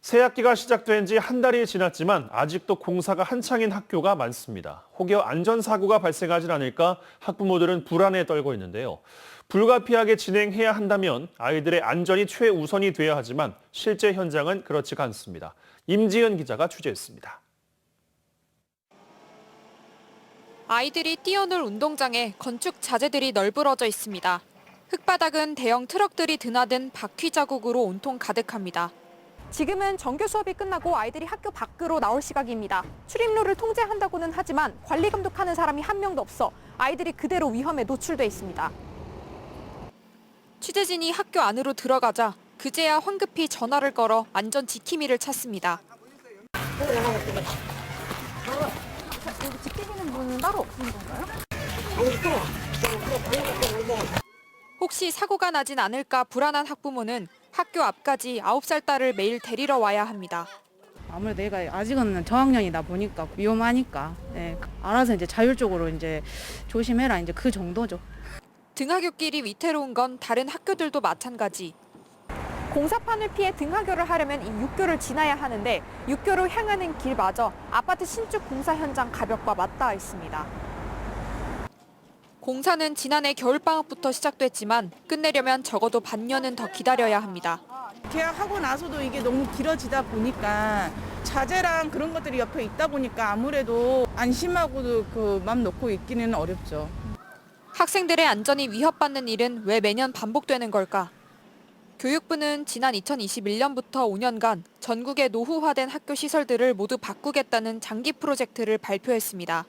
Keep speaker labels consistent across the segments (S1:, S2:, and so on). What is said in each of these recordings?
S1: 새 학기가 시작된 지 한 달이 지났지만 아직도 공사가 한창인 학교가 많습니다. 혹여 안전사고가 발생하진 않을까 학부모들은 불안에 떨고 있는데요. 불가피하게 진행해야 한다면 아이들의 안전이 최우선이 돼야 하지만 실제 현장은 그렇지가 않습니다. 임지은 기자가 취재했습니다.
S2: 아이들이 뛰어놀 운동장에 건축 자재들이 널브러져 있습니다. 흙바닥은 대형 트럭들이 드나든 바퀴 자국으로 온통 가득합니다.
S3: 지금은 정규 수업이 끝나고 아이들이 학교 밖으로 나올 시각입니다. 출입로를 통제한다고는 하지만 관리 감독하는 사람이 한 명도 없어 아이들이 그대로 위험에 노출돼 있습니다.
S2: 취재진이 학교 안으로 들어가자 그제야 황급히 전화를 걸어 안전 지킴이를 찾습니다.
S3: 여기 지키시는 분은 따로 없는 건가요?
S2: 혹시 사고가 나진 않을까 불안한 학부모는 학교 앞까지 9살 딸을 매일 데리러 와야 합니다.
S4: 아무래도 애가 아직은 저학년이다 보니까 위험하니까 알아서 이제 자율적으로 이제 조심해라 이제 그 정도죠.
S2: 등하굣길이 위태로운 건 다른 학교들도 마찬가지.
S3: 공사판을 피해 등하교를 하려면 이 육교를 지나야 하는데 육교로 향하는 길마저 아파트 신축 공사 현장 가벽과 맞닿아 있습니다.
S2: 공사는 지난해 겨울방학부터 시작됐지만 끝내려면 적어도 반년은 더 기다려야 합니다.
S5: 계약하고 나서도 이게 너무 길어지다 보니까 자재랑 그런 것들이 옆에 있다 보니까 아무래도 안심하고도 그 맘 놓고 있기는 어렵죠.
S2: 학생들의 안전이 위협받는 일은 왜 매년 반복되는 걸까? 교육부는 지난 2021년부터 5년간 전국의 노후화된 학교 시설들을 모두 바꾸겠다는 장기 프로젝트를 발표했습니다.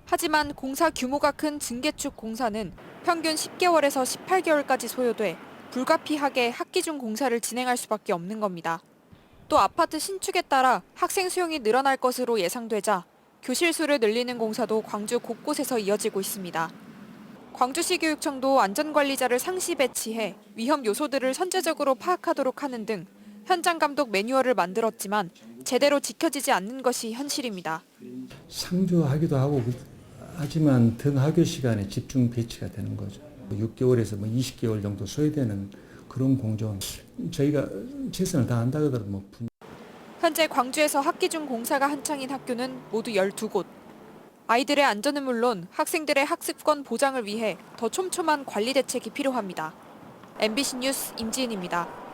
S2: 하지만 공사 규모가 큰 증개축 공사는 평균 10개월에서 18개월까지 소요돼 불가피하게 학기 중 공사를 진행할 수밖에 없는 겁니다. 또 아파트 신축에 따라 학생 수용이 늘어날 것으로 예상되자 교실 수를 늘리는 공사도 광주 곳곳에서 이어지고 있습니다. 광주시 교육청도 안전관리자를 상시 배치해 위험 요소들을 선제적으로 파악하도록 하는 등 현장 감독 매뉴얼을 만들었지만 제대로 지켜지지 않는 것이 현실입니다.
S6: 상주하기도 하고 하지만 등하교 시간에 집중 배치가 되는 거죠. 6개월에서 20개월 정도 소요되는 그런 공정. 저희가 최선을 다한다 하더라도
S2: 현재 광주에서 학기 중 공사가 한창인 학교는 모두 12곳. 아이들의 안전은 물론 학생들의 학습권 보장을 위해 더 촘촘한 관리 대책이 필요합니다. MBC 뉴스 임지은입니다.